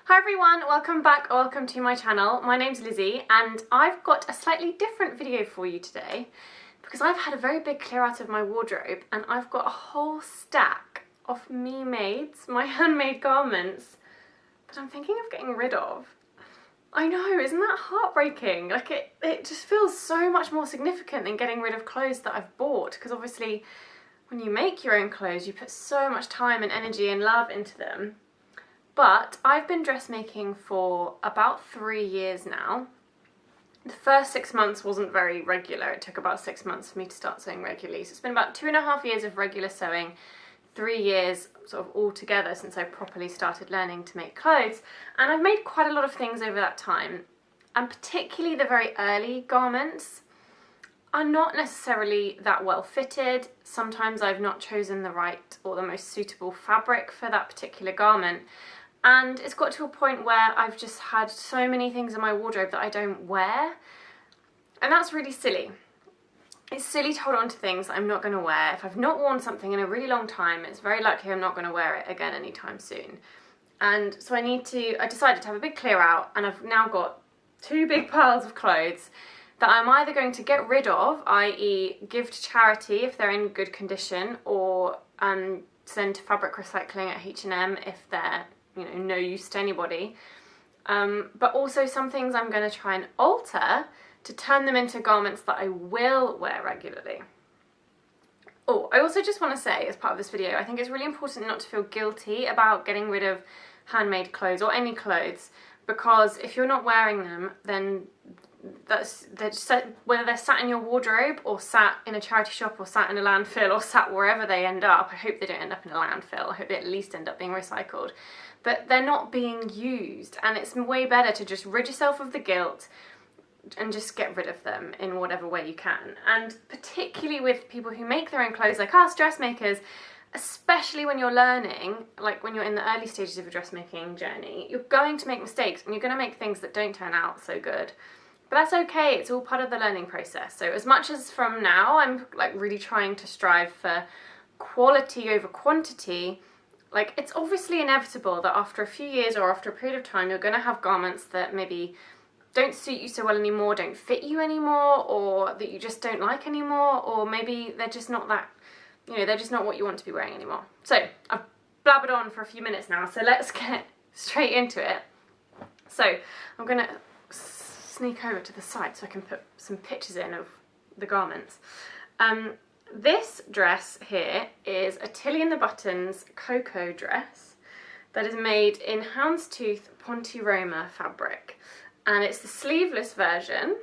Hi everyone, welcome back or welcome to my channel. My name's Lizzie and I've got a slightly different video for you today because I've had a very big clear out of my wardrobe and I've got a whole stack of me-mades, my handmade garments that I'm thinking of getting rid of. I know, isn't that heartbreaking? Like it just feels so much more significant than getting rid of clothes that I've bought, because obviously when you make your own clothes you put so much time and energy and love into them. But I've been dressmaking for about 3 years now. The first 6 months wasn't very regular. It took about 6 months for me to start sewing regularly. So it's been about 2.5 years of regular sewing, 3 years sort of all together since I properly started learning to make clothes. And I've made quite a lot of things over that time. And particularly the very early garments are not necessarily that well fitted. Sometimes I've not chosen the right or the most suitable fabric for that particular garment. And it's got to a point where I've just had so many things in my wardrobe that I don't wear. And that's really silly. It's silly to hold on to things that I'm not going to wear. If I've not worn something in a really long time, it's very likely I'm not going to wear it again anytime soon. And so I decided to have a big clear out, and I've now got 2 big piles of clothes that I'm either going to get rid of, i.e. give to charity if they're in good condition, or send to fabric recycling at H&M if they're no use to anybody. But also some things I'm going to try and alter to turn them into garments that I will wear regularly. Oh, I also just want to say as part of this video, I think it's really important not to feel guilty about getting rid of handmade clothes or any clothes, because if you're not wearing them, then whether they're sat in your wardrobe or sat in a charity shop or sat in a landfill or sat wherever they end up. I hope they don't end up in a landfill. I hope they at least end up being recycled. But they're not being used, and it's way better to just rid yourself of the guilt and just get rid of them in whatever way you can. And particularly with people who make their own clothes like us dressmakers, especially when you're learning, like when you're in the early stages of your dressmaking journey, you're going to make mistakes and you're going to make things that don't turn out so good. But that's okay, it's all part of the learning process. So as much as from now I'm like really trying to strive for quality over quantity, like it's obviously inevitable that after a few years or after a period of time you're going to have garments that maybe don't suit you so well anymore, don't fit you anymore, or that you just don't like anymore, or maybe they're just not that, they're just not what you want to be wearing anymore. So I've blabbered on for a few minutes now, so let's get straight into it. So I'm going to sneak over to the side so I can put some pictures in of the garments. This dress here is a Tilly and the Buttons Coco Dress that is made in houndstooth Ponte Roma fabric, and it's the sleeveless version.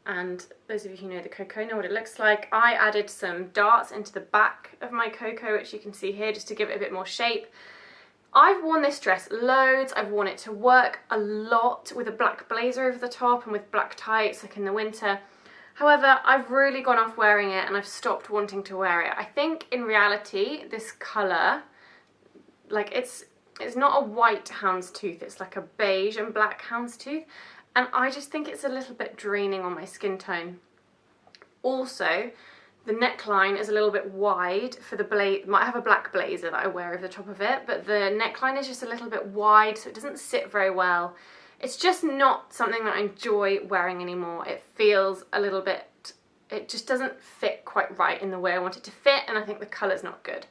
And those of you who know the Coco know what it looks like. I added some darts into the back of my Coco, which you can see here, just to give it a bit more shape. I've worn this dress loads. I've worn it to work a lot with a black blazer over the top and with black tights like in the winter. However, I've really gone off wearing it and I've stopped wanting to wear it. I think in reality this colour, like it's not a white houndstooth, it's like a beige and black houndstooth, and I just think it's a little bit draining on my skin tone. Also, the neckline is a little bit wide for the blazer. Might have a black blazer that I wear over the top of it, but the neckline is just a little bit wide, so it doesn't sit very well. It's just not something that I enjoy wearing anymore. It feels a little bit, it just doesn't fit quite right in the way I want it to fit, and I think the colour's not good.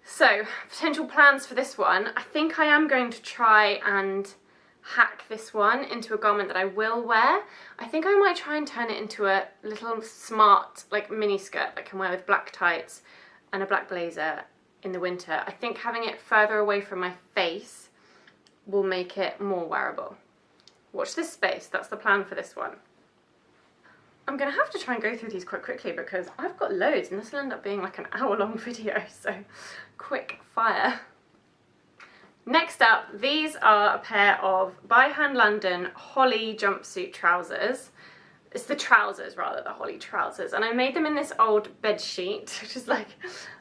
So, potential plans for this one. I think I am going to try and hack this one into a garment that I will wear. I think I might try and turn it into a little smart like mini skirt that I can wear with black tights and a black blazer in the winter. I think having it further away from my face will make it more wearable. Watch this space, that's the plan for this one. I'm gonna have to try and go through these quite quickly because I've got loads and this will end up being like an hour-long video, so quick fire. Next up, these are a pair of By Hand London Holly jumpsuit trousers. It's the trousers rather, the Holly trousers, and I made them in this old bed sheet, which is like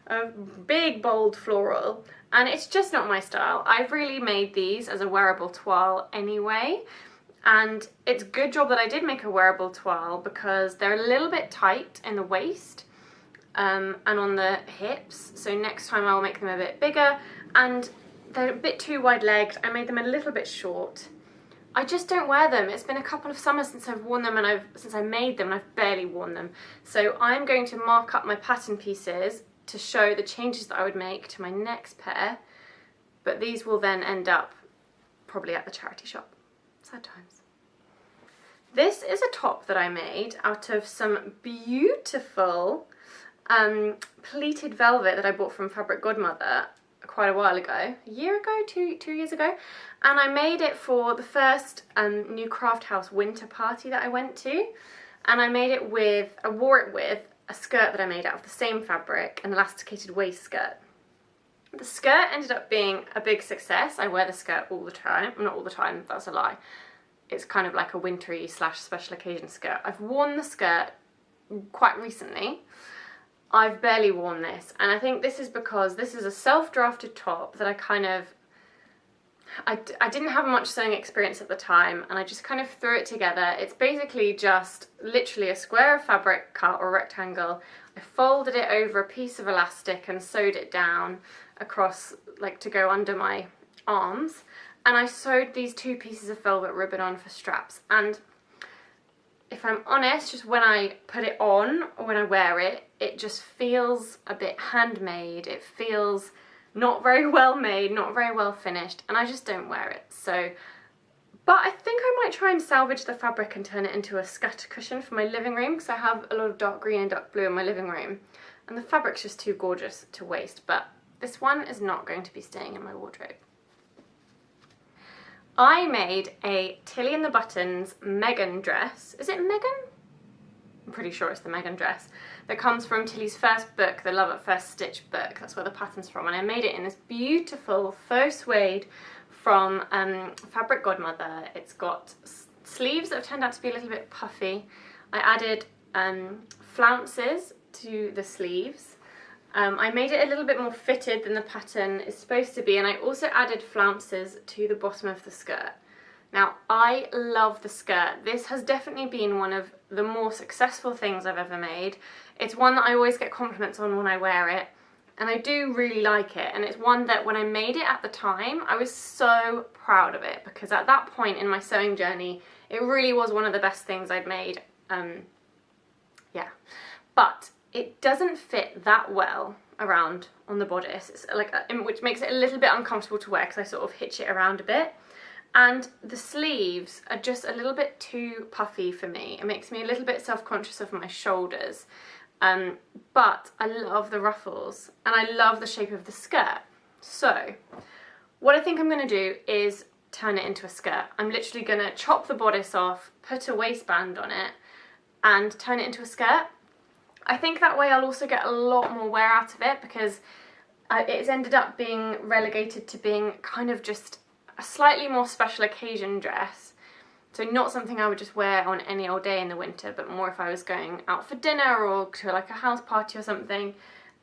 a big bold floral, and it's just not my style. I've really made these as a wearable toile anyway, and it's a good job that I did make a wearable toile because they're a little bit tight in the waist and on the hips, so next time I'll make them a bit bigger. And they're a bit too wide legged. I made them a little bit short. I just don't wear them. It's been a couple of summers since I've worn them, and since I made them, and I've barely worn them. So I'm going to mark up my pattern pieces to show the changes that I would make to my next pair, but these will then end up probably at the charity shop. Sad times. This is a top that I made out of some beautiful pleated velvet that I bought from Fabric Godmother quite a while ago, a year ago, two years ago, and I made it for the first new Craft House winter party that I went to, and I wore it with a skirt that I made out of the same fabric, an elasticated waist skirt. The skirt ended up being a big success. I wear the skirt all the time. Not all the time, that's a lie. It's kind of like a wintry / special occasion skirt. I've worn the skirt quite recently. I've barely worn this, and I think this is because this is a self-drafted top that I didn't have much sewing experience at the time, and I just kind of threw it together. It's basically just literally a square of fabric cut, or rectangle. I folded it over a piece of elastic and sewed it down across, like to go under my arms, and I sewed these 2 pieces of velvet ribbon on for straps. And if I'm honest, just when I put it on or when I wear it, it just feels a bit handmade. It feels not very well made, not very well finished, and I just don't wear it. So, but I think I might try and salvage the fabric and turn it into a scatter cushion for my living room, because I have a lot of dark green and dark blue in my living room, and the fabric's just too gorgeous to waste. But this one is not going to be staying in my wardrobe. I made a Tilly and the Buttons Megan dress. Is it Megan? I'm pretty sure it's the Megan dress. That comes from Tilly's first book, the Love at First Stitch book. That's where the pattern's from. And I made it in this beautiful faux suede from Fabric Godmother. It's got sleeves that have turned out to be a little bit puffy. I added flounces to the sleeves. I made it a little bit more fitted than the pattern is supposed to be, and I also added flounces to the bottom of the skirt. Now, I love the skirt. This has definitely been one of the more successful things I've ever made. It's one that I always get compliments on when I wear it, and I do really like it. And it's one that when I made it at the time, I was so proud of it, because at that point in my sewing journey, it really was one of the best things I'd made. Yeah, but it doesn't fit that well around on the bodice. It's like, which makes it a little bit uncomfortable to wear, because I sort of hitch it around a bit. And the sleeves are just a little bit too puffy for me. It makes me a little bit self-conscious of my shoulders. But I love the ruffles, and I love the shape of the skirt. So what I think I'm going to do is turn it into a skirt. I'm literally going to chop the bodice off, put a waistband on it, and turn it into a skirt. I think that way I'll also get a lot more wear out of it, because it's ended up being relegated to being kind of just a slightly more special occasion dress. So not something I would just wear on any old day in the winter, but more if I was going out for dinner or to like a house party or something.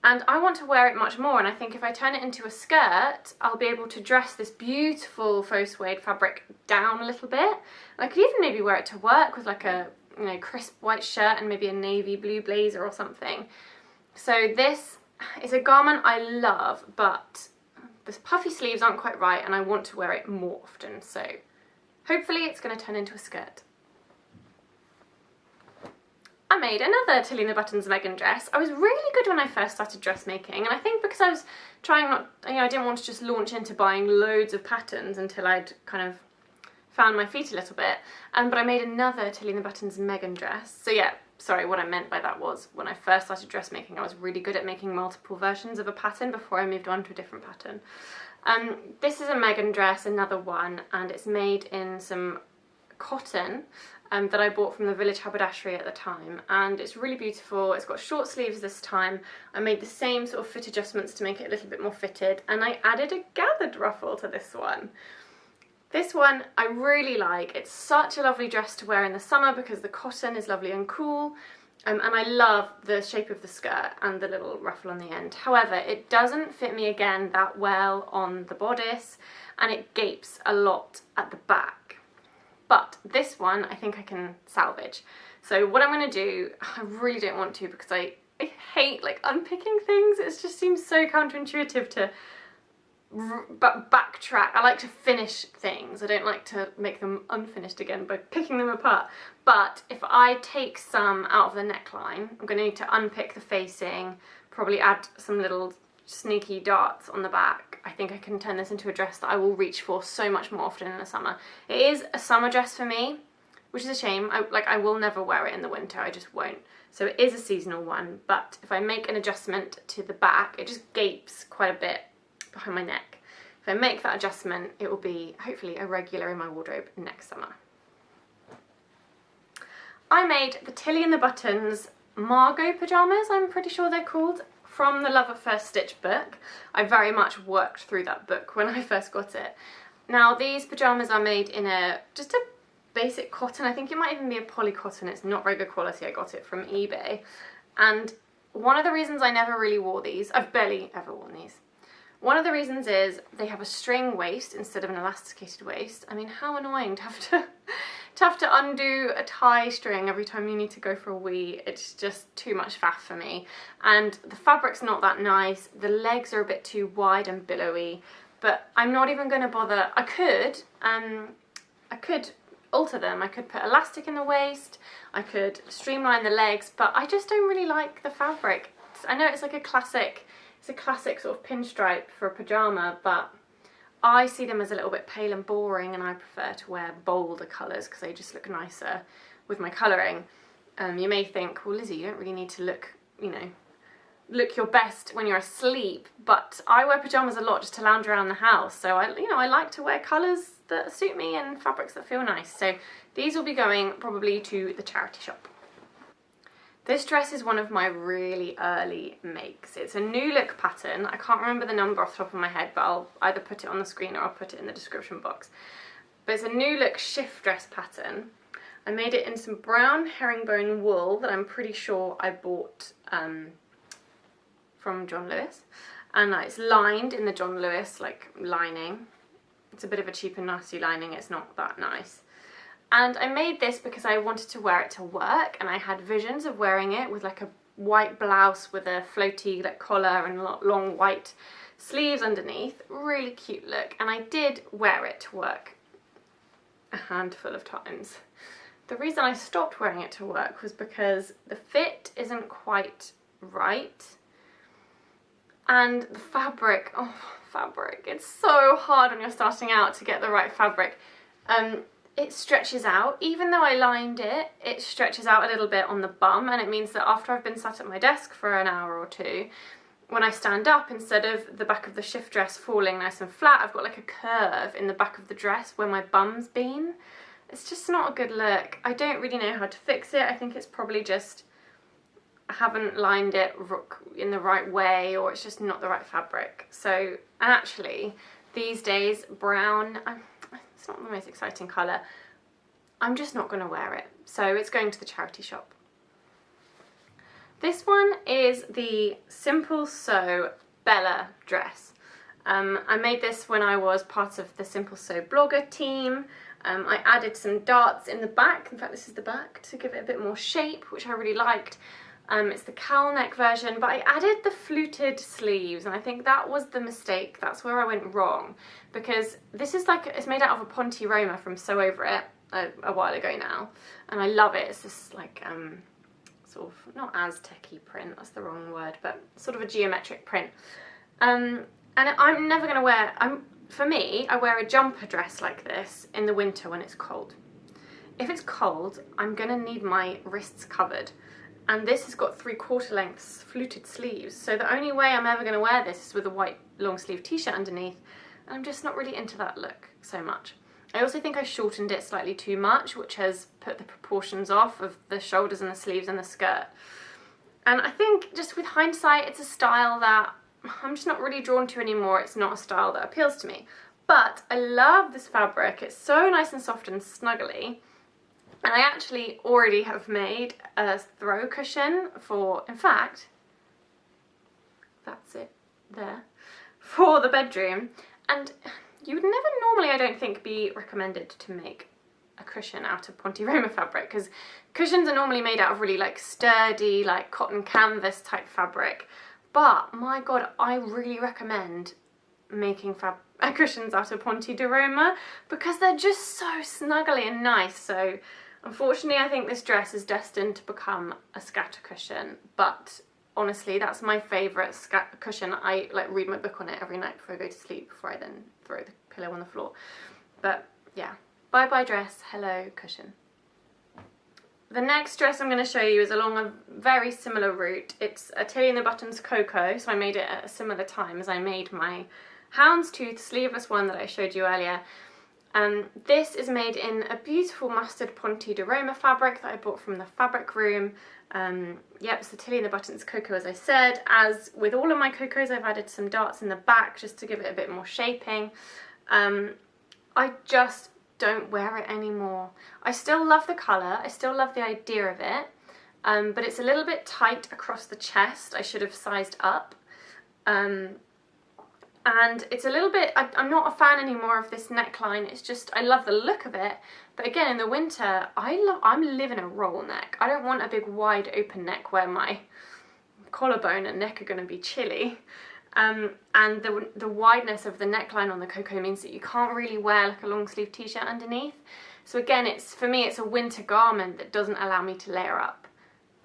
And I want to wear it much more, and I think if I turn it into a skirt, I'll be able to dress this beautiful faux suede fabric down a little bit. And I could even maybe wear it to work with like a crisp white shirt and maybe a navy blue blazer or something. So this is a garment I love, but the puffy sleeves aren't quite right, and I want to wear it more often. So hopefully it's going to turn into a skirt. I made another Tilly and the Buttons Megan dress. I was really good when I first started dressmaking, and I think because I was trying not, I didn't want to just launch into buying loads of patterns until I'd kind of found my feet a little bit. But I made another Tilly and the Buttons Megan dress. So yeah, sorry, what I meant by that was when I first started dressmaking, I was really good at making multiple versions of a pattern before I moved on to a different pattern. This is a Megan dress, another one, and it's made in some cotton that I bought from the Village Haberdashery at the time, and it's really beautiful. It's got short sleeves this time. I made the same sort of fit adjustments to make it a little bit more fitted, and I added a gathered ruffle to this one. This one I really like. It's such a lovely dress to wear in the summer because the cotton is lovely and cool, and I love the shape of the skirt and the little ruffle on the end. However, it doesn't fit me again that well on the bodice, and it gapes a lot at the back. But this one I think I can salvage. So what I'm going to do, I really don't want to because I hate like unpicking things. It just seems so counterintuitive to but backtrack. I like to finish things. I don't like to make them unfinished again by picking them apart. But if I take some out of the neckline, I'm going to need to unpick the facing, probably add some little sneaky darts on the back. I think I can turn this into a dress that I will reach for so much more often in the summer. It is a summer dress for me, which is a shame. I will never wear it in the winter, I just won't. So it is a seasonal one, but if I make an adjustment to the back, it just gapes quite a bit behind my neck. If I make that adjustment, it will be hopefully a regular in my wardrobe next summer. I made the Tilly and the Buttons Margeaux Pajamas, I'm pretty sure they're called, from the Love at First Stitch book. I very much worked through that book when I first got it. Now these pyjamas are made in just a basic cotton. I think it might even be a poly cotton. It's not very good quality. I got it from eBay. And one of the reasons I never really wore these, I've barely ever worn these. One of the reasons is they have a string waist instead of an elasticated waist. I mean, how annoying to have to undo a tie string every time you need to go for a wee. It's just too much faff for me. And the fabric's not that nice. The legs are a bit too wide and billowy, but I'm not even going to bother. I could alter them. I could put elastic in the waist, I could streamline the legs, but I just don't really like the fabric. I know it's like a classic sort of pinstripe for a pyjama, but I see them as a little bit pale and boring, and I prefer to wear bolder colours because they just look nicer with my colouring. You may think, well Lizzie, you don't really need to look, you know, look your best when you're asleep, but I wear pyjamas a lot just to lounge around the house, so I like to wear colours that suit me and fabrics that feel nice. So these will be going probably to the charity shop. This dress is one of my really early makes. It's a new look pattern. I can't remember the number off the top of my head, but I'll either put it on the screen or I'll put it in the description box. But it's a new look shift dress pattern. I made it in some brown herringbone wool that I'm pretty sure I bought from John Lewis, and it's lined in the John Lewis like lining. It's a bit of a cheap and nasty lining, it's not that nice. And I made this because I wanted to wear it to work, and I had visions of wearing it with like a white blouse with a floaty like collar and long white sleeves underneath. Really cute look, and I did wear it to work a handful of times. The reason I stopped wearing it to work was because the fit isn't quite right, and the fabric, oh fabric, it's so hard when you're starting out to get the right fabric. It stretches out. Even though I lined it, it stretches out a little bit on the bum, and it means that after I've been sat at my desk for an hour or two, when I stand up, instead of the back of the shift dress falling nice and flat, I've got like a curve in the back of the dress where my bum's been. It's just not a good look. I don't really know how to fix it. I think it's probably just I haven't lined it in the right way, or it's just not the right fabric. So, and actually, these days, brown, it's not the most exciting colour. I'm just not going to wear it. So it's going to the charity shop. This one is the Simple Sew Bella dress. I made this when I was part of the Simple Sew blogger team. I added some darts in the back. In fact, this is the back to give it a bit more shape, which I really liked. It's the cowl neck version, but I added the fluted sleeves, and I think that was the mistake. That's where I went wrong, because this is like, it's made out of a Ponte Roma from Sew Over It a while ago now, and I love it. It's this like sort of not Aztec-y print, that's the wrong word, but sort of a geometric print. And I'm never gonna wear, for me, I wear a jumper dress like this in the winter when it's cold. If it's cold, I'm gonna need my wrists covered. And this has got 3/4 lengths fluted sleeves, so the only way I'm ever going to wear this is with a white long sleeve t-shirt underneath, and I'm just not really into that look so much. I also think I shortened it slightly too much, which has put the proportions off of the shoulders and the sleeves and the skirt. And I think just with hindsight, it's a style that I'm just not really drawn to anymore. It's not a style that appeals to me. But I love this fabric. It's so nice and soft and snuggly. And I actually already have made a throw cushion for, in fact, that's it there, for the bedroom. And you would never normally, I don't think, be recommended to make a cushion out of Ponte Roma fabric, because cushions are normally made out of really like sturdy, like cotton canvas type fabric. But my God, I really recommend making cushions out of Ponte di Roma because they're just so snuggly and nice. So unfortunately I think this dress is destined to become a scatter cushion, but honestly that's my favourite cushion. I like read my book on it every night before I go to sleep, before I then throw the pillow on the floor. But yeah, bye bye dress, hello cushion. The next dress I'm going to show you is along a very similar route. It's a Tilly and the Buttons Coco, so I made it at a similar time as I made my houndstooth sleeveless one that I showed you earlier. This is made in a beautiful mustard Ponte di Roma fabric that I bought from the fabric room. Yep, it's the Tilly and the Buttons Coco, as I said. As with all of my Cocos, I've added some darts in the back just to give it a bit more shaping. I just don't wear it anymore. I still love the colour, I still love the idea of it, but it's a little bit tight across the chest. I should have sized up. And it's a little bit, I'm not a fan anymore of this neckline. It's just, I love the look of it, but again in the winter I'm living a roll neck. I don't want a big wide open neck where my collarbone and neck are going to be chilly. And the wideness of the neckline on the Coco means that you can't really wear like a long sleeve t-shirt underneath. So again, for me it's a winter garment that doesn't allow me to layer up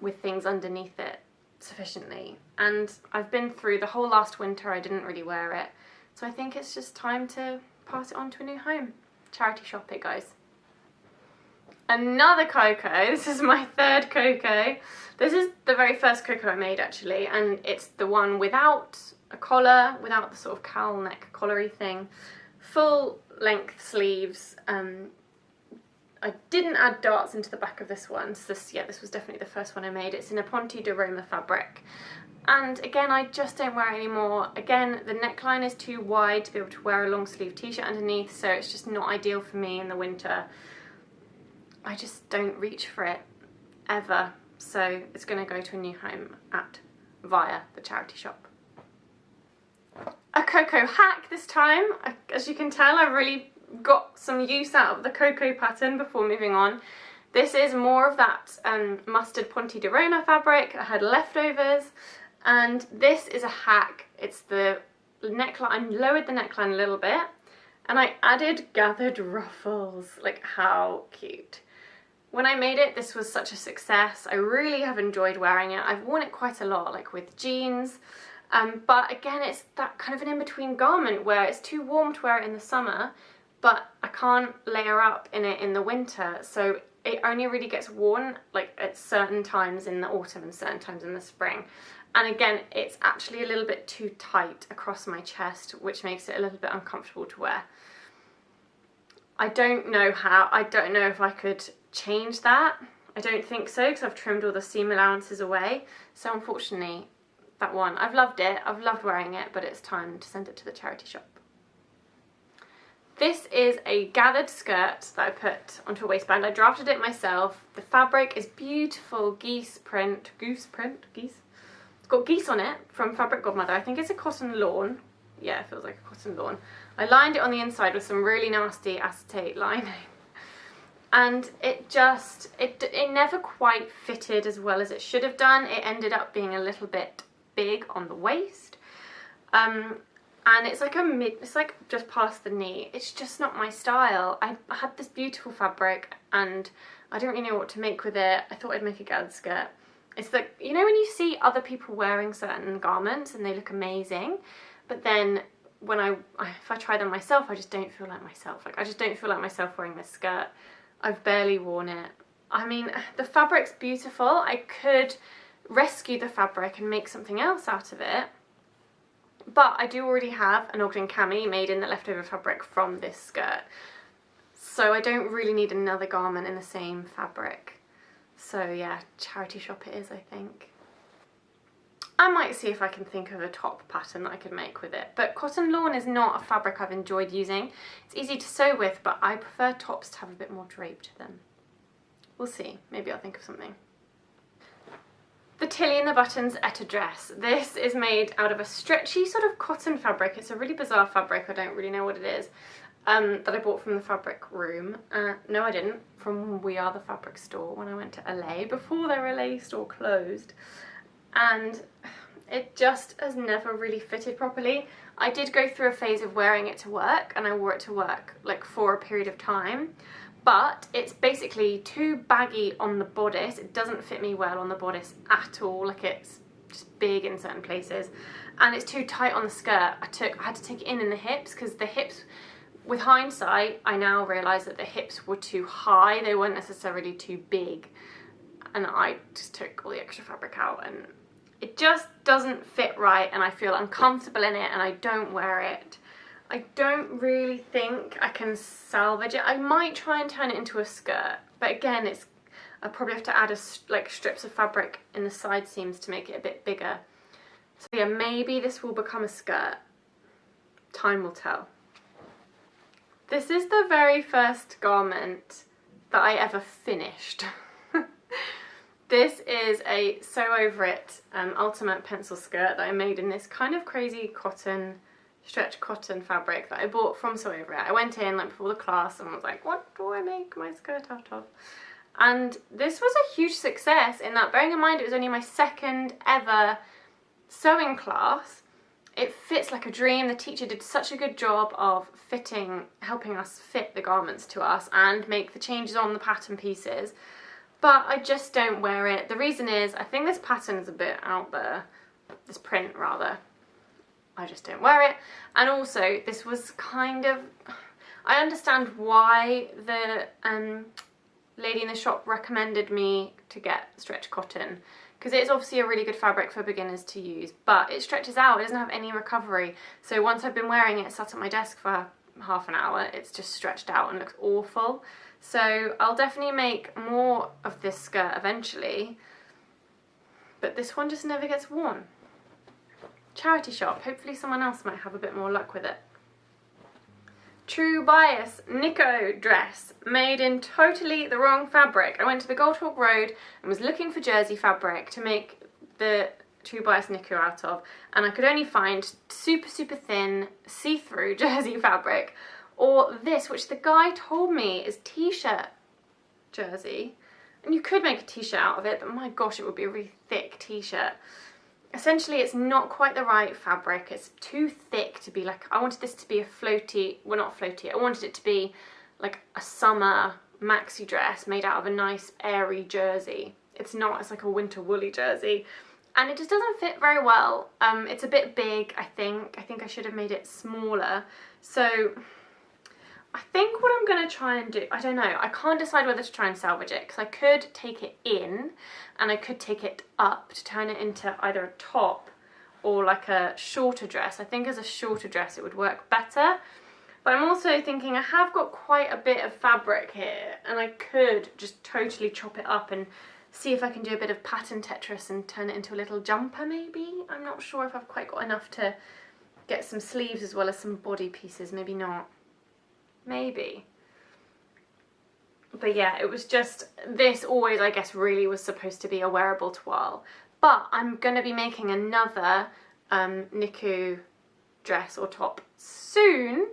with things underneath it sufficiently. And I've been through the whole last winter, I didn't really wear it. So I think it's just time to pass it on to a new home. Charity shop it, guys. Another Coco, this is my third Coco. This is the very first Coco I made actually, and it's the one without a collar, without the sort of cowl neck collary thing. Full length sleeves. I didn't add darts into the back of this one, so this was definitely the first one I made. It's in a Ponte di Roma fabric. And again, I just don't wear it anymore. Again, the neckline is too wide to be able to wear a long sleeve t-shirt underneath, so it's just not ideal for me in the winter. I just don't reach for it, ever. So it's going to go to a new home via the charity shop. A Coco Hack this time. As you can tell, I really got some use out of the Coco pattern before moving on. This is more of that mustard Ponte di Roma fabric. I had leftovers, and this is a hack. It's the neckline. I lowered the neckline a little bit, and I added gathered ruffles. Like, how cute. When I made it, this was such a success. I really have enjoyed wearing it. I've worn it quite a lot, like with jeans. But again, it's that kind of an in-between garment where it's too warm to wear it in the summer, but I can't layer up in it in the winter. So it only really gets worn like at certain times in the autumn and certain times in the spring. And again, it's actually a little bit too tight across my chest, which makes it a little bit uncomfortable to wear. I don't know if I could change that. I don't think so, because I've trimmed all the seam allowances away. So unfortunately, that one, I've loved it, I've loved wearing it, but it's time to send it to the charity shop. This is a gathered skirt that I put onto a waistband. I drafted it myself. The fabric is beautiful goose print. It's got geese on it from Fabric Godmother. I think it's a cotton lawn. Yeah, it feels like a cotton lawn. I lined it on the inside with some really nasty acetate lining. And it never quite fitted as well as it should have done. It ended up being a little bit big on the waist. And it's like just past the knee. It's just not my style. I had this beautiful fabric and I don't really know what to make with it. I thought I'd make a gathered skirt. It's like, you know when you see other people wearing certain garments and they look amazing, but then when if I try them myself, I just don't feel like myself. Like, I just don't feel like myself wearing this skirt. I've barely worn it. I mean, the fabric's beautiful. I could rescue the fabric and make something else out of it. But I do already have an Ogden cami made in the leftover fabric from this skirt. So I don't really need another garment in the same fabric. So yeah, charity shop it is, I think. I might see if I can think of a top pattern that I could make with it. But cotton lawn is not a fabric I've enjoyed using. It's easy to sew with, but I prefer tops to have a bit more drape to them. We'll see. Maybe I'll think of something. The Tilly and the Buttons Ewrap Dress. This is made out of a stretchy sort of cotton fabric. It's a really bizarre fabric. I don't really know what it is. That I bought from the fabric room. No, I didn't. From We Are the Fabric store when I went to LA before their LA store closed. And It just has never really fitted properly. I did go through a phase of wearing it to work, and I wore it to work like for a period of time, but it's basically too baggy on the bodice. It doesn't fit me well on the bodice at all. Like, it's just big in certain places, and it's too tight on the skirt. I had to take it in the hips, because the hips, with hindsight, I now realise that the hips were too high. They weren't necessarily too big, and I just took all the extra fabric out, and it just doesn't fit right, and I feel uncomfortable in it, and I don't wear it. I don't really think I can salvage it. I might try and turn it into a skirt, but again, I probably have to add like strips of fabric in the side seams to make it a bit bigger. So yeah, maybe this will become a skirt. Time will tell. This is the very first garment that I ever finished. This is a Sew Over It ultimate pencil skirt that I made in this kind of crazy cotton, stretch cotton fabric that I bought from Sew Over It. I went in like before the class and was like, what do I make my skirt out of? And this was a huge success in that, bearing in mind it was only my second ever sewing class, it fits like a dream. The teacher did such a good job of helping us fit the garments to us and make the changes on the pattern pieces. But I just don't wear it. The reason is, I think this pattern is a bit out there, this print rather. I just don't wear it. And also, this was kind of, I understand why the lady in the shop recommended me to get stretch cotton, because it's obviously a really good fabric for beginners to use, but it stretches out, it doesn't have any recovery. So once I've been wearing it, sat at my desk for half an hour, it's just stretched out and looks awful. So I'll definitely make more of this skirt eventually, but this one just never gets worn. Charity shop, hopefully someone else might have a bit more luck with it. True Bias Nikko dress, made in totally the wrong fabric. I went to the Goldhawk Road and was looking for jersey fabric to make the True Bias Nikko out of, and I could only find super thin see-through jersey fabric, or this, which the guy told me is t-shirt jersey, and you could make a t-shirt out of it, but my gosh, it would be a really thick t-shirt. Essentially, it's not quite the right fabric. It's too thick to be like, I wanted this to be a floaty, well, not floaty, I wanted it to be like a summer maxi dress made out of a nice airy jersey. It's not, it's like a winter woolly jersey, and it just doesn't fit very well. It's a bit big, I think. I should have made it smaller. So I think what I'm going to try and do, I don't know, I can't decide whether to try and salvage it, because I could take it in and I could take it up to turn it into either a top or like a shorter dress. I think as a shorter dress it would work better, but I'm also thinking I have got quite a bit of fabric here, and I could just totally chop it up and see if I can do a bit of pattern Tetris and turn it into a little jumper maybe. I'm not sure if I've quite got enough to get some sleeves as well as some body pieces, maybe not. Maybe. But yeah, it was just, this always, I guess, really was supposed to be a wearable toile. But I'm going to be making another Niku dress or top soon.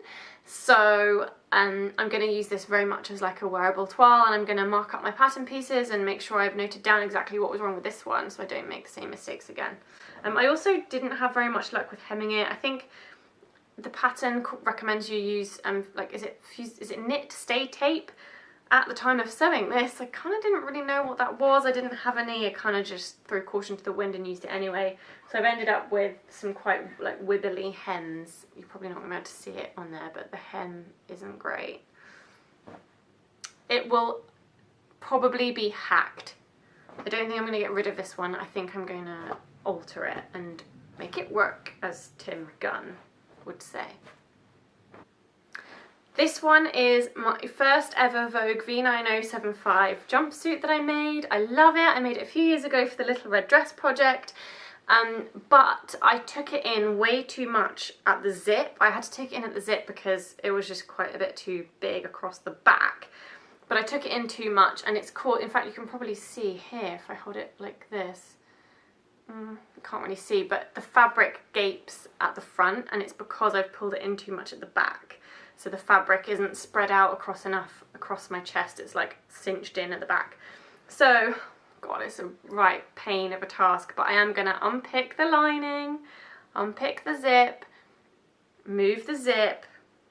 So I'm going to use this very much as like a wearable toile, and I'm going to mark up my pattern pieces and make sure I've noted down exactly what was wrong with this one so I don't make the same mistakes again. I also didn't have very much luck with hemming it. I think the pattern recommends you use like, is it knit stay tape? At the time of sewing this, I kind of didn't really know what that was. I didn't have any. I kind of just threw caution to the wind and used it anyway. So I've ended up with some quite like wibbly hems. You're probably not going to be able to see it on there, but the hem isn't great. It will probably be hacked. I don't think I'm going to get rid of this one. I think I'm going to alter it and make it work, as Tim Gunn would say. This one is my first ever Vogue V9075 jumpsuit that I made. I love it. I made it a few years ago for the Little Red Dress project, but I took it in way too much at the zip. I had to take it in at the zip because it was just quite a bit too big across the back. But I took it in too much, and it's caught, in fact you can probably see here if I hold it like this. You can't really see, but the fabric gapes at the front, and it's because I've pulled it in too much at the back. So the fabric isn't spread out enough across my chest, it's like cinched in at the back. So God, it's a right pain of a task, but I am gonna unpick the lining, unpick the zip, move the zip.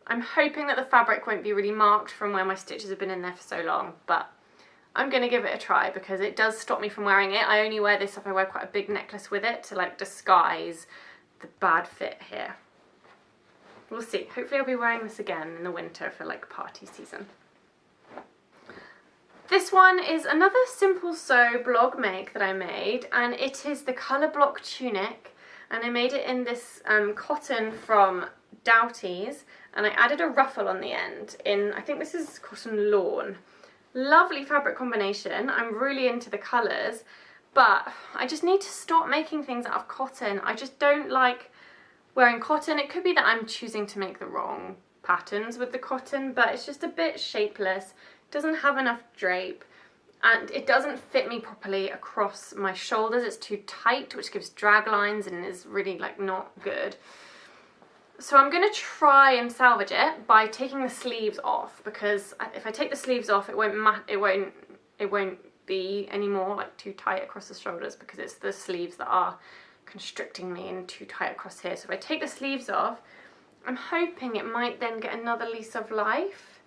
I'm hoping that the fabric won't be really marked from where my stitches have been in there for so long, but I'm gonna give it a try because it does stop me from wearing it. I only wear this if I wear quite a big necklace with it to like disguise the bad fit here. We'll see. Hopefully I'll be wearing this again in the winter for like party season. This one is another Simple Sew blog make that I made, and it is the colour block tunic, and I made it in this cotton from Doughty's, and I added a ruffle on the end in, I think this is cotton lawn. Lovely fabric combination. I'm really into the colours, but I just need to stop making things out of cotton. I just don't like wearing cotton. It could be that I'm choosing to make the wrong patterns with the cotton, but it's just a bit shapeless. Doesn't have enough drape, and it doesn't fit me properly across my shoulders. It's too tight, which gives drag lines and is really like not good. So I'm going to try and salvage it by taking the sleeves off, because if I take the sleeves off, it won't be anymore like too tight across the shoulders, because it's the sleeves that are constricting me and too tight across here. So if I take the sleeves off, I'm hoping it might then get another lease of life.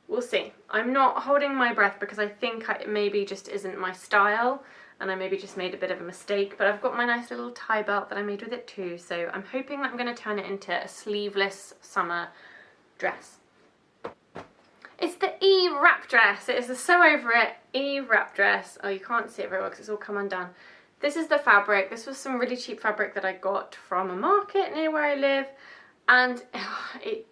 We'll see. I'm not holding my breath because I think it maybe just isn't my style, and I maybe just made a bit of a mistake, but I've got my nice little tie belt that I made with it too, so I'm hoping that I'm going to turn it into a sleeveless summer dress. It's the Ewrap Dress. It is the Sew Over It Ewrap Dress. Oh, you can't see it very well because it's all come undone. This is the fabric. This was some really cheap fabric that I got from a market near where I live, and it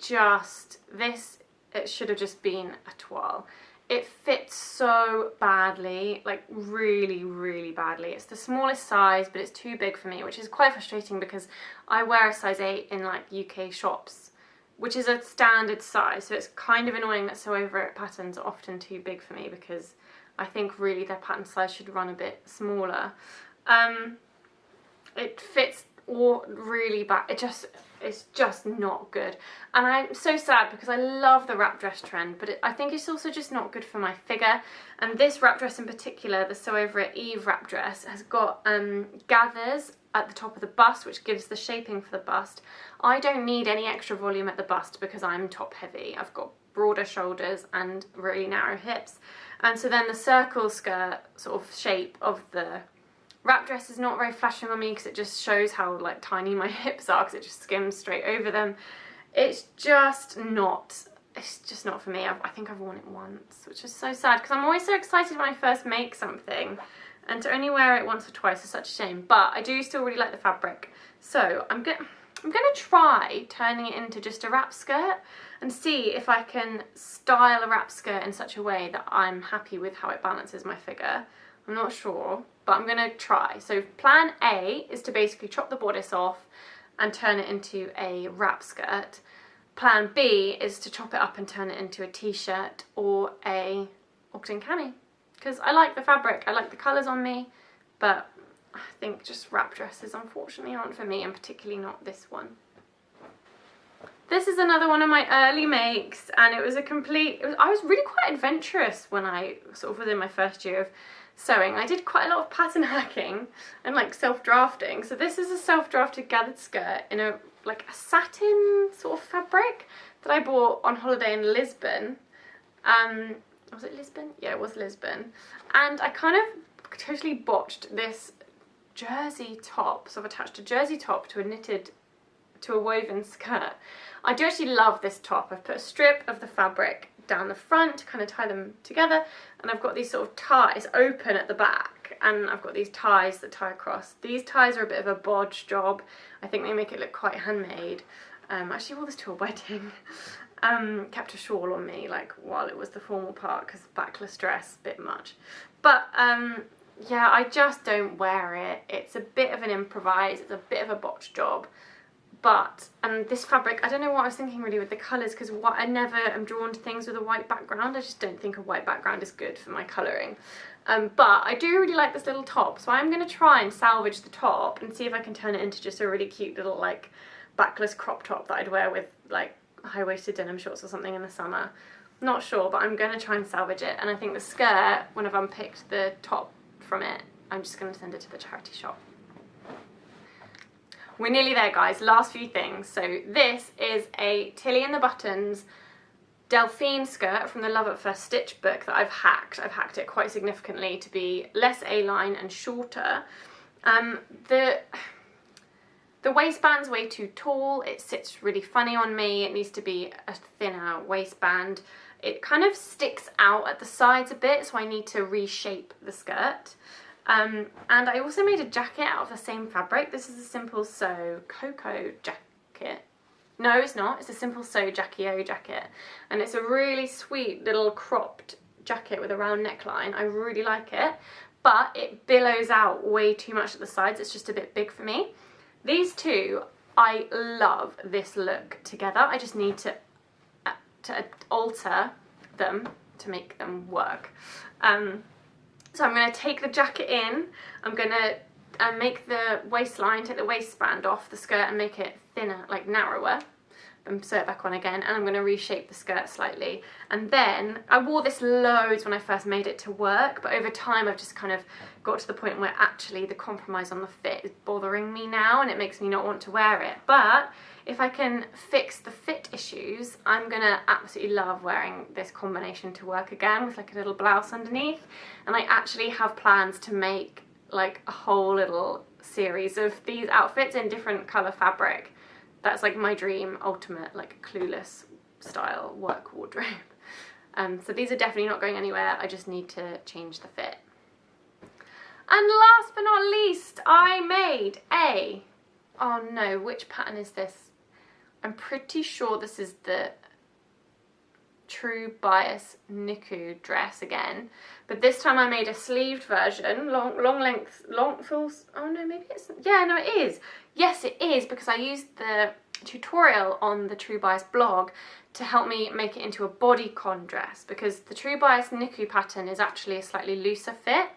should have just been a toile. It fits so badly, like really, really badly. It's the smallest size, but it's too big for me, which is quite frustrating because I wear a size 8 in like UK shops, which is a standard size. So it's kind of annoying that Sew Over It patterns are often too big for me, because I think really their pattern size should run a bit smaller. It fits all really bad. It's just not good, and I'm so sad because I love the wrap dress trend, but I think it's also just not good for my figure. And this wrap dress in particular, the Sew Over It Ewrap Dress, has got gathers at the top of the bust, which gives the shaping for the bust. I don't need any extra volume at the bust because I'm top heavy. I've got broader shoulders and really narrow hips, and so then the circle skirt sort of shape of the wrap dress is not very flashing on me because it just shows how like tiny my hips are, because it just skims straight over them. It's just not for me. I think I've worn it once, which is so sad because I'm always so excited when I first make something, and to only wear it once or twice is such a shame. But I do still really like the fabric, so I'm gonna try turning it into just a wrap skirt and see if I can style a wrap skirt in such a way that I'm happy with how it balances my figure. I'm not sure, but I'm going to try. So plan A is to basically chop the bodice off and turn it into a wrap skirt. Plan B is to chop it up and turn it into a t-shirt or a Ogden cami, because I like the fabric, I like the colours on me, but I think just wrap dresses unfortunately aren't for me, and particularly not this one. This is another one of my early makes, and I was really quite adventurous when I sort of was in my first year of sewing. I did quite a lot of pattern hacking and like self-drafting. So this is a self-drafted gathered skirt in a satin sort of fabric that I bought on holiday in Lisbon. Was it Lisbon? Yeah, it was Lisbon. And I kind of totally botched this jersey top. So I've attached a jersey top to a woven skirt. I do actually love this top. I've put a strip of the fabric down the front to kind of tie them together, and I've got these sort of ties open at the back, and I've got these ties that tie across. These ties are a bit of a bodge job. I think they make it look quite handmade. Actually wore this to a wedding. Kept a shawl on me like while it was the formal part because backless dress, bit much. But yeah, I just don't wear it. It's a bit of an improvise, it's a bit of a botch job. And this fabric, I don't know what I was thinking really with the colours, because I never am drawn to things with a white background. I just don't think a white background is good for my colouring. But I do really like this little top, so I'm going to try and salvage the top and see if I can turn it into just a really cute little like backless crop top that I'd wear with like high-waisted denim shorts or something in the summer. Not sure, but I'm going to try and salvage it. And I think the skirt, when I've unpicked the top from it, I'm just going to send it to the charity shop. We're nearly there, guys. Last few things. So this is a Tilly and the Buttons Delphine skirt from the Love at First Stitch book that I've hacked. I've hacked it quite significantly to be less A-line and shorter. The waistband's way too tall. It sits really funny on me. It needs to be a thinner waistband. It kind of sticks out at the sides a bit, so I need to reshape the skirt. And I also made a jacket out of the same fabric. This is a Simple Sew Coco jacket. No, it's not. It's a Simple Sew Jackie O jacket. And it's a really sweet little cropped jacket with a round neckline. I really like it, but it billows out way too much at the sides. It's just a bit big for me. These two, I love this look together. I just need to alter them to make them work. So I'm going to take the jacket in, I'm going to make the waistline, take the waistband off the skirt and make it thinner, like narrower, and sew it back on again, and I'm going to reshape the skirt slightly. And then, I wore this loads when I first made it to work, but over time I've just kind of got to the point where actually the compromise on the fit is bothering me now and it makes me not want to wear it. But if I can fix the fit issues, I'm gonna absolutely love wearing this combination to work again with like a little blouse underneath. And I actually have plans to make like a whole little series of these outfits in different colour fabric. That's like my dream, ultimate, like Clueless style work wardrobe. So these are definitely not going anywhere, I just need to change the fit. And last but not least, I made a, oh no, which pattern is this? I'm pretty sure this is the True Bias Niku dress again, but this time I made a sleeved version, long length, fulls, oh no, maybe it's, yeah, no it is. Yes it is, because I used the tutorial on the True Bias blog to help me make it into a bodycon dress, because the True Bias Niku pattern is actually a slightly looser fit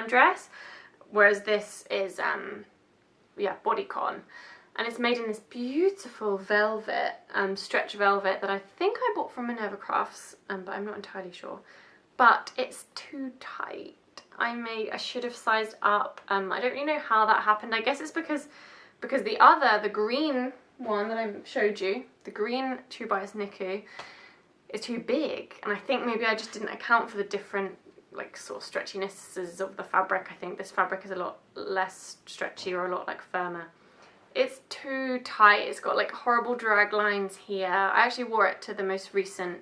dress, whereas this is, yeah, bodycon. And it's made in this beautiful velvet, stretch velvet that I think I bought from Minerva Crafts, but I'm not entirely sure. But it's too tight. I should have sized up. I don't really know how that happened. I guess it's because the green one that I showed you, the green True Bias Niku, is too big. And I think maybe I just didn't account for the different like sort of stretchinesses of the fabric. I think this fabric is a lot less stretchy or a lot like firmer. It's too tight. It's got like horrible drag lines here. I actually wore it to the most recent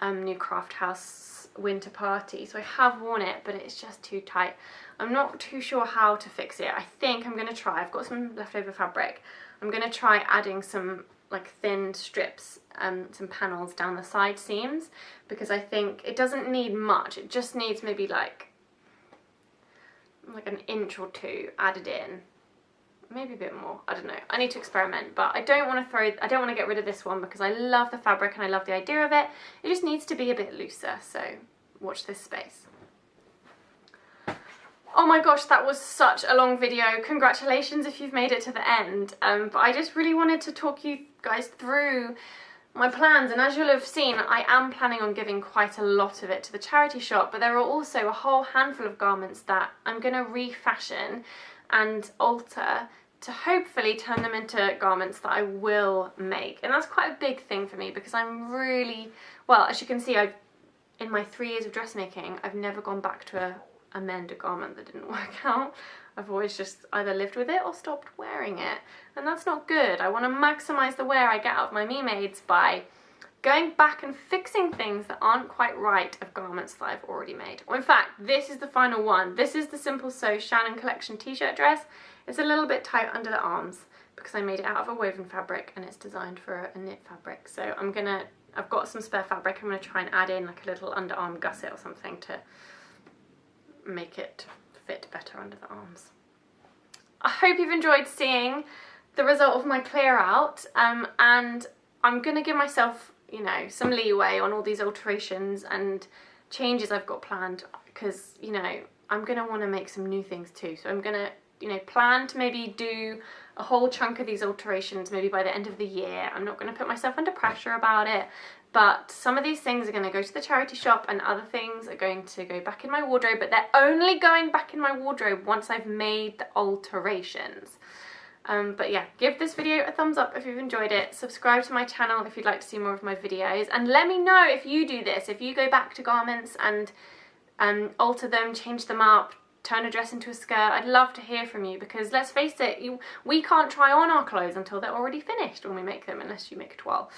new Craft House winter party, so I have worn it, but it's just too tight. I'm not too sure how to fix it. I think I'm gonna try, I've got some leftover fabric, I'm gonna try adding some like thin strips, some panels down the side seams, because I think it doesn't need much. It just needs maybe like an inch or two added in, maybe a bit more, I don't know. I need to experiment, but I don't want to get rid of this one because I love the fabric and I love the idea of it. It just needs to be a bit looser, so watch this space. Oh my gosh, that was such a long video. Congratulations if you've made it to the end. But I just really wanted to talk you guys through my plans, and as you'll have seen, I am planning on giving quite a lot of it to the charity shop, but there are also a whole handful of garments that I'm going to refashion and alter to hopefully turn them into garments that I will make. And that's quite a big thing for me because I'm really, well, as you can see, in my 3 years of dressmaking, I've never gone back to amend a garment that didn't work out. I've always just either lived with it or stopped wearing it, and that's not good. I want to maximise the wear I get out of my me-mades by going back and fixing things that aren't quite right of garments that I've already made. Well, in fact, this is the final one. This is the Simple Sew Shannon Collection t-shirt dress. It's a little bit tight under the arms because I made it out of a woven fabric and it's designed for a knit fabric. So I've got some spare fabric. I'm going to try and add in like a little underarm gusset or something to make it fit better under the arms. I hope you've enjoyed seeing the result of my clear out, and I'm going to give myself, you know, some leeway on all these alterations and changes I've got planned, because, you know, I'm going to want to make some new things too. So I'm going to, you know, plan to maybe do a whole chunk of these alterations maybe by the end of the year. I'm not going to put myself under pressure about it, but some of these things are going to go to the charity shop and other things are going to go back in my wardrobe, but they're only going back in my wardrobe once I've made the alterations. But yeah, give this video a thumbs up if you've enjoyed it, subscribe to my channel if you'd like to see more of my videos, and let me know if you do this, if you go back to garments and alter them, change them up, turn a dress into a skirt. I'd love to hear from you, because let's face it, we can't try on our clothes until they're already finished when we make them, unless you make a toile.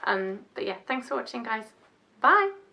But yeah, thanks for watching guys, bye!